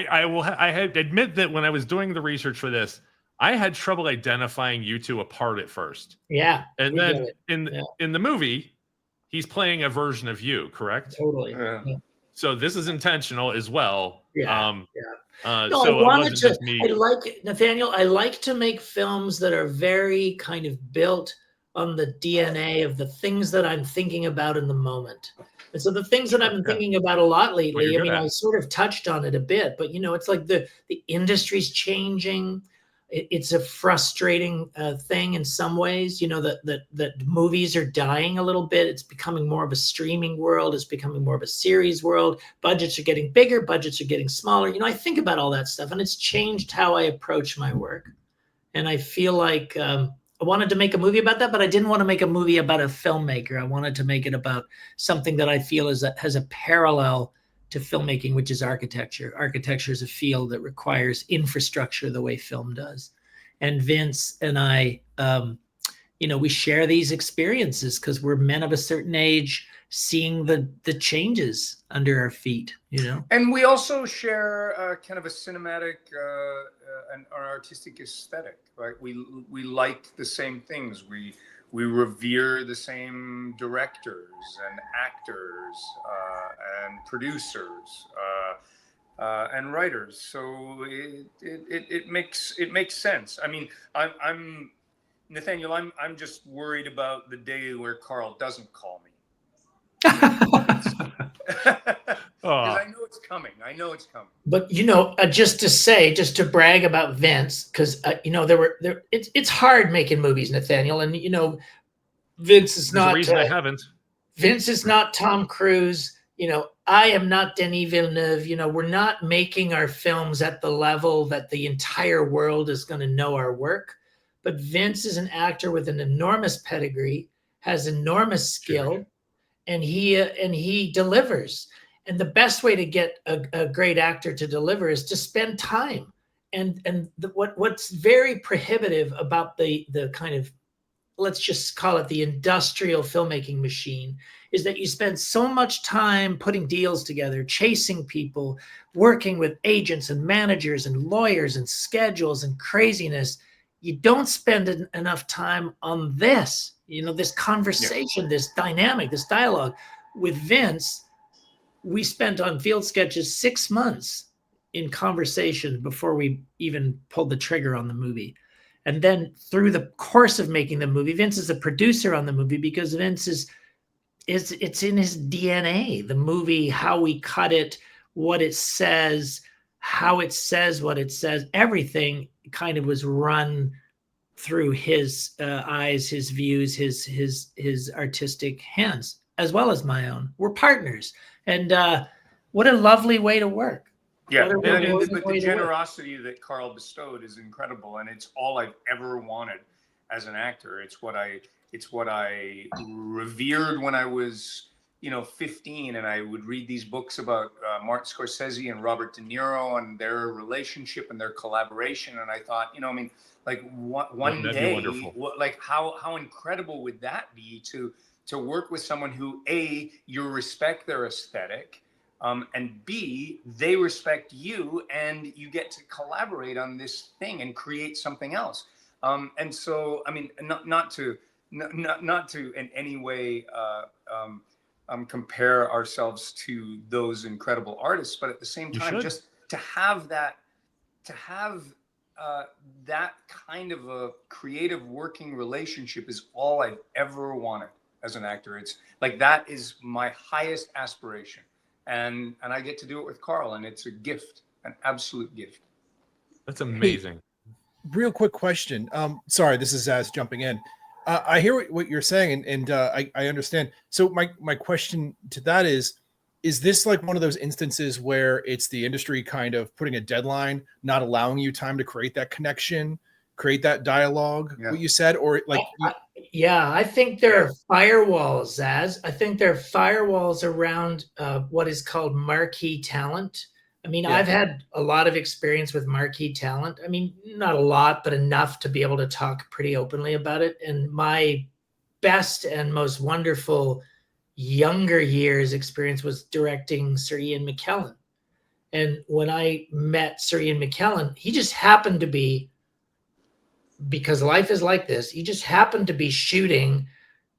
I had admit that when I was doing the research for this, I had trouble identifying you two apart at first. Yeah. And then in the movie, he's playing a version of you, correct? Totally. Yeah. Yeah. So this is intentional as well. Yeah. No, So I wanted it wasn't just me. Nathaniel, I like to make films that are very kind of built on the DNA of the things that I'm thinking about in the moment. And so the things that I've been thinking about a lot lately, I mean, I sort of touched on it a bit, but it's like the industry's changing. It's a frustrating thing in some ways, that movies are dying a little bit. It's becoming more of a streaming world. It's becoming more of a series world. Budgets are getting bigger. Budgets are getting smaller. I think about all that stuff, and it's changed how I approach my work. And I feel like I wanted to make a movie about that, but I didn't want to make a movie about a filmmaker. I wanted to make it about something that I feel has a parallel to filmmaking, which is architecture. Architecture is a field that requires infrastructure the way film does. And Vince and I, we share these experiences because we're men of a certain age seeing the changes under our feet, And we also share kind of a cinematic and an artistic aesthetic, right? We like the same things. We revere the same directors and actors and producers and writers. So it makes sense. I mean, I'm Nathaniel. I'm just worried about the day where Carl doesn't call me. Because I know it's coming. But just to brag about Vince, because it's hard making movies, Nathaniel, and Vince is not. There's a reason I haven't. Vince is not Tom Cruise. I am not Denis Villeneuve. We're not making our films at the level that the entire world is going to know our work. But Vince is an actor with an enormous pedigree, has enormous skill, and he delivers. And the best way to get a great actor to deliver is to spend time. And what's very prohibitive about the kind of, let's just call it the industrial filmmaking machine, is that you spend so much time putting deals together, chasing people, working with agents and managers and lawyers and schedules and craziness. You don't spend enough time on this, this conversation, this dynamic, this dialogue. With Vince, we spent on field sketches 6 months in conversation before we even pulled the trigger on the movie. And then through the course of making the movie, Vince is a producer on the movie because Vince it's in his DNA, the movie, how we cut it, what it says, how it says what it says, everything kind of was run through his eyes, his views, his artistic hands, as well as my own. We're partners. And what a lovely way to work. Yeah, but the generosity that Carl bestowed is incredible, and it's all I've ever wanted as an actor. It's what I revered when I was 15, and I would read these books about Martin Scorsese and Robert De Niro and their relationship and their collaboration, and I thought, one day, how incredible would that be to work with someone who you respect their aesthetic. And B, they respect you, and you get to collaborate on this thing and create something else. And so, I mean, not to in any way compare ourselves to those incredible artists, but at the same time, just to have that kind of a creative working relationship is all I've ever wanted as an actor. It's like that is my highest aspiration. And I get to do it with Carl, and it's a gift, an absolute gift. That's amazing. Hey, real quick question. Sorry, this is Zaz jumping in. I hear what you're saying, and I understand. So my question to that is this like one of those instances where it's the industry kind of putting a deadline, not allowing you time to create that connection, create that dialogue, what you said, or like... I think there are firewalls, Zaz. I think there are firewalls around what is called marquee talent. I mean, I've had a lot of experience with marquee talent. I mean, not a lot, but enough to be able to talk pretty openly about it. And my best and most wonderful younger years experience was directing Sir Ian McKellen. And when I met Sir Ian McKellen, he just happened to be, because life is like this, he just happened to be shooting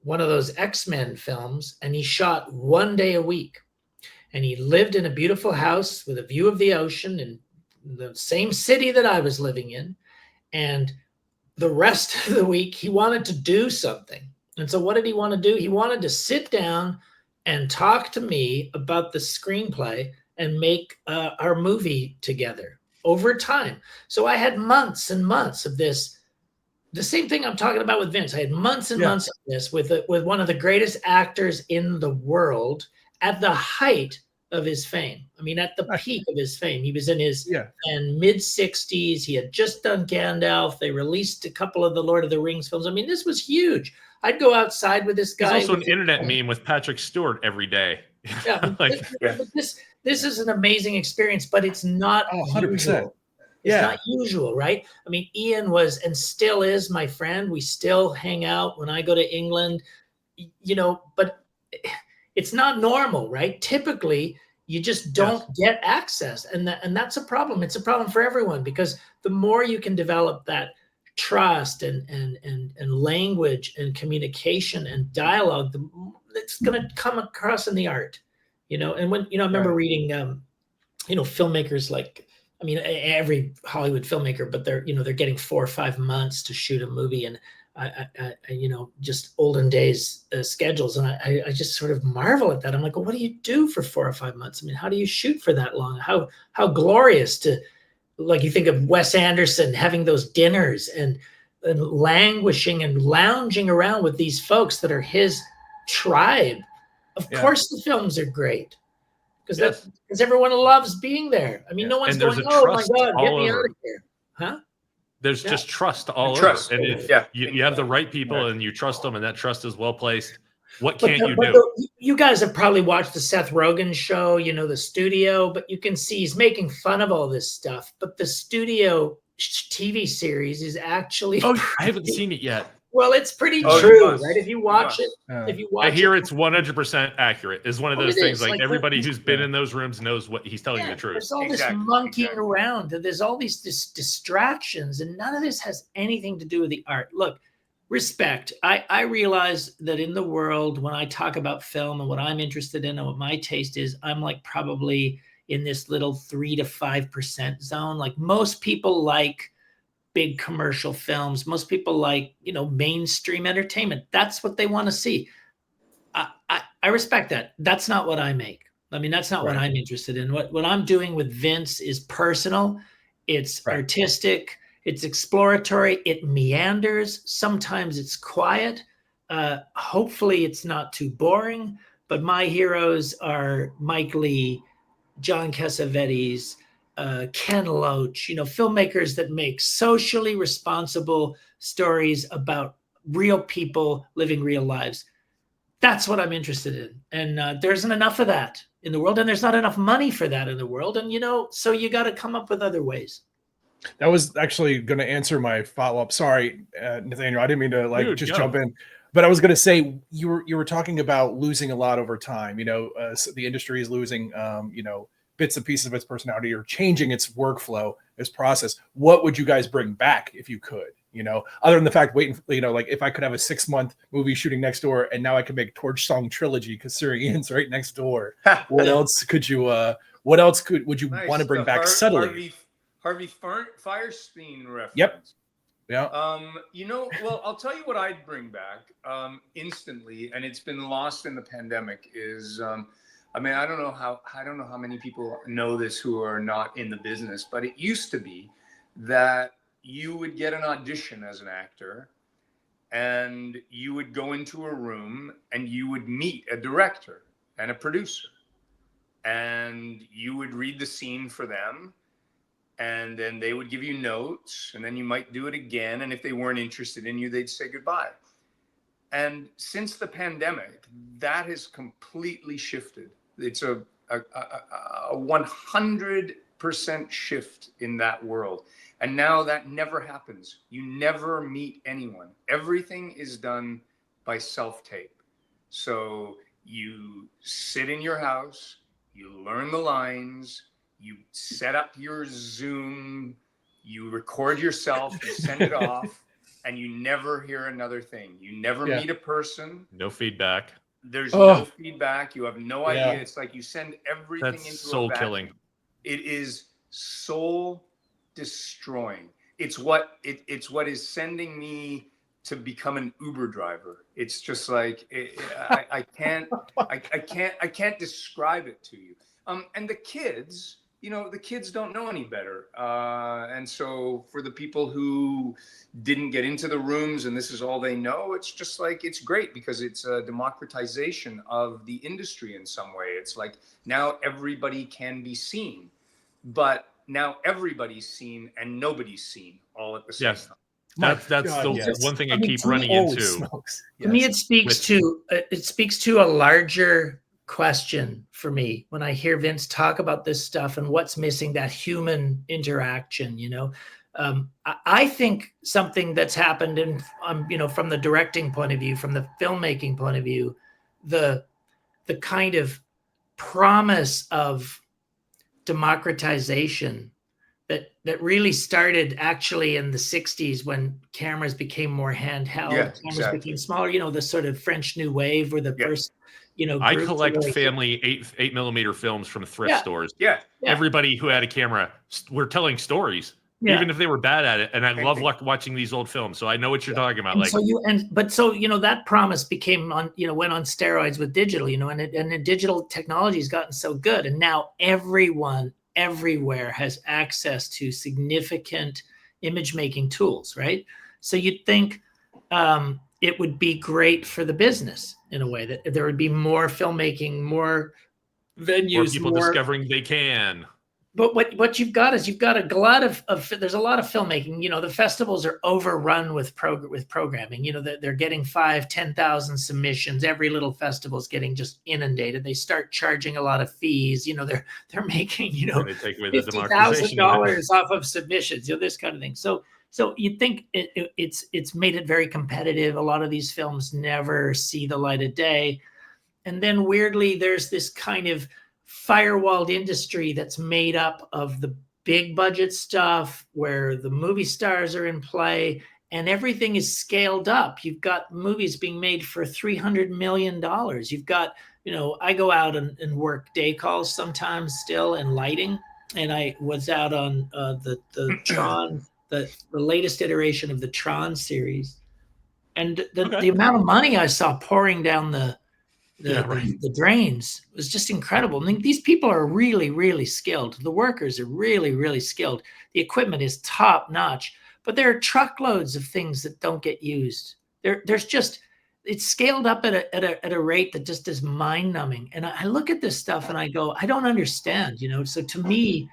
one of those X-Men films, and he shot 1 day a week. And he lived in a beautiful house with a view of the ocean in the same city that I was living in. And the rest of the week, he wanted to do something. And so what did he want to do? He wanted to sit down and talk to me about the screenplay and make our movie together over time. So I had months and months of this. The same thing I'm talking about with Vince. I had months and months of this with one of the greatest actors in the world at the height of his fame. I mean, at the peak of his fame. He was in his mid-60s. He had just done Gandalf. They released a couple of the Lord of the Rings films. I mean, this was huge. I'd go outside with this guy. He's also an internet meme with Patrick Stewart every day. Yeah, but this is an amazing experience, but it's not 100%. Usual. It's not usual, right? I mean, Ian was and still is my friend. We still hang out when I go to England, you know, but it's not normal, right? Typically, you just don't get access. And that's a problem. It's a problem for everyone, because the more you can develop that trust and language and communication and dialogue, it's going to come across in the art, you know? And when, you know, I remember reading, you know, filmmakers like, I mean, every Hollywood filmmaker, but they're getting 4 or 5 months to shoot a movie, and I you know, just olden days schedules, and I just sort of marvel at that. I'm like, well, what do you do for 4 or 5 months? I mean, how do you shoot for that long? How glorious to, like, you think of Wes Anderson having those dinners and languishing and lounging around with these folks that are his tribe. Of course, the films are great. Because everyone loves being there. I mean, no one's going, oh my God, get me out of here. Huh? There's just trust all over. And if you have the right people and you trust them, and that trust is well placed, what can't you do? You guys have probably watched the Seth Rogen show, you know, The Studio, but you can see he's making fun of all this stuff. But the Studio TV series is actually I haven't seen it yet. Well, it's pretty true, right? If you watch it, I hear it's 100% accurate. Is one of those things like everybody who's been in those rooms knows what he's telling you the truth. There's all this monkeying around. There's all these distractions, and none of this has anything to do with the art. Look, respect. I realize that in the world, when I talk about film and what I'm interested in and what my taste is, I'm like probably in this little 3 to 5% zone. Like most people like big commercial films. Most people like, you know, mainstream entertainment. That's what they want to see. I respect that. That's not what I make. I mean, that's not what I'm interested in. What I'm doing with Vince is personal. It's artistic. It's exploratory. It meanders. Sometimes it's quiet. Hopefully it's not too boring, but my heroes are Mike Leigh, John Cassavetes, Ken Loach, you know, filmmakers that make socially responsible stories about real people living real lives. That's what I'm interested in. And there isn't enough of that in the world, and there's not enough money for that in the world. And, you know, so you got to come up with other ways. That was actually going to answer my follow-up. Sorry, Nathaniel, I didn't mean to jump in, but I was going to say you were talking about losing a lot over time. You know, so the industry is losing, you know, bits and pieces of its personality, or changing its workflow, its process. What would you guys bring back if you could? You know, other than the fact, you know, like if I could have a 6-month movie shooting next door, and now I can make Torch Song Trilogy because Sir Ian's right next door. What else could you? What else would you want to bring back subtly? Harvey Firestein reference. Yep. Yeah. You know, well, I'll tell you what I'd bring back instantly, and it's been lost in the pandemic. Is I mean, I don't know how many people know this who are not in the business, but it used to be that you would get an audition as an actor, and you would go into a room and you would meet a director and a producer, and you would read the scene for them, and then they would give you notes, and then you might do it again, and if they weren't interested in you, they'd say goodbye. And since the pandemic, that has completely shifted. It's a 100% shift in that world. And now that never happens. You never meet anyone. Everything is done by self-tape. So you sit in your house, you learn the lines, you set up your Zoom, you record yourself, you send it off, and you never hear another thing. You never meet a person. No feedback. There's no feedback. You have no idea. It's like you send everything into soul a vacuum. killing. It is soul destroying. It's what is sending me to become an Uber driver. It's just like I can't describe it to you. And the kids, the kids don't know any better. And so for the people who didn't get into the rooms and this is all they know, it's just like, it's great because it's a democratization of the industry in some way. It's like now everybody can be seen, but now everybody's seen and nobody's seen all at the same time. That's the one thing I keep running into. To me, it speaks to a larger question for me when I hear Vince talk about this stuff and what's missing, that human interaction. I think something that's happened in, from the directing point of view, from the filmmaking point of view, the kind of promise of democratization that really started actually in the 60s when cameras became more handheld, cameras became smaller, the sort of French New Wave were the first, I collect family 8mm films from thrift stores. Everybody who had a camera were telling stories, even if they were bad at it. And I love watching these old films. So I know what you're talking about. And that promise became went on steroids with digital, and the digital technology has gotten so good. And now everyone everywhere has access to significant image making tools, right? So you'd think it would be great for the business in a way, that there would be more filmmaking, more venues, more people discovering they can. But what you've got is a lot of there's a lot of filmmaking. The festivals are overrun with programming. They're getting 5,000-10,000 submissions. Every little festival is getting just inundated. They start charging a lot of fees. They're making $50,000 off of submissions. This kind of thing. So you think it's made it very competitive. A lot of these films never see the light of day, and then weirdly there's this kind of firewalled industry that's made up of the big budget stuff where the movie stars are in play and everything is scaled up. You've got movies being made for $300 million. You've got, I go out and work day calls sometimes still in lighting. And I was out on the Tron, the latest iteration of the Tron series. And the amount of money I saw pouring down the drains was just incredible. I mean, these people are really, really skilled. The workers are really, really skilled. The equipment is top notch, but there are truckloads of things that don't get used. It's scaled up at a rate that just is mind numbing. And I look at this stuff and I go, I don't understand, So to me,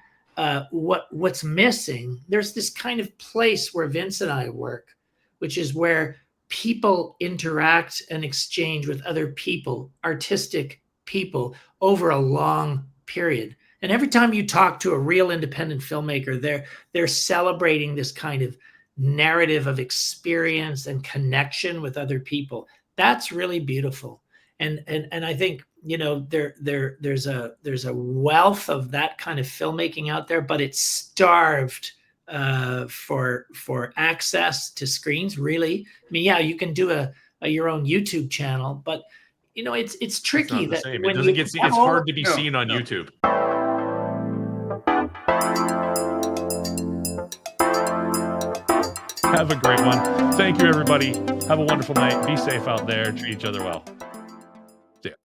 what's missing, there's this kind of place where Vince and I work, which is where people interact and exchange with other people, artistic people, over a long period. And every time you talk to a real independent filmmaker, they're celebrating this kind of narrative of experience and connection with other people. That's really beautiful. And I think, there's a wealth of that kind of filmmaking out there, but it's starved for access to screens, really. I mean, you can do your own YouTube channel, but it's tricky. It's it's hard to be seen on YouTube. Have a great one. Thank you, everybody. Have a wonderful night. Be safe out there. Treat each other well.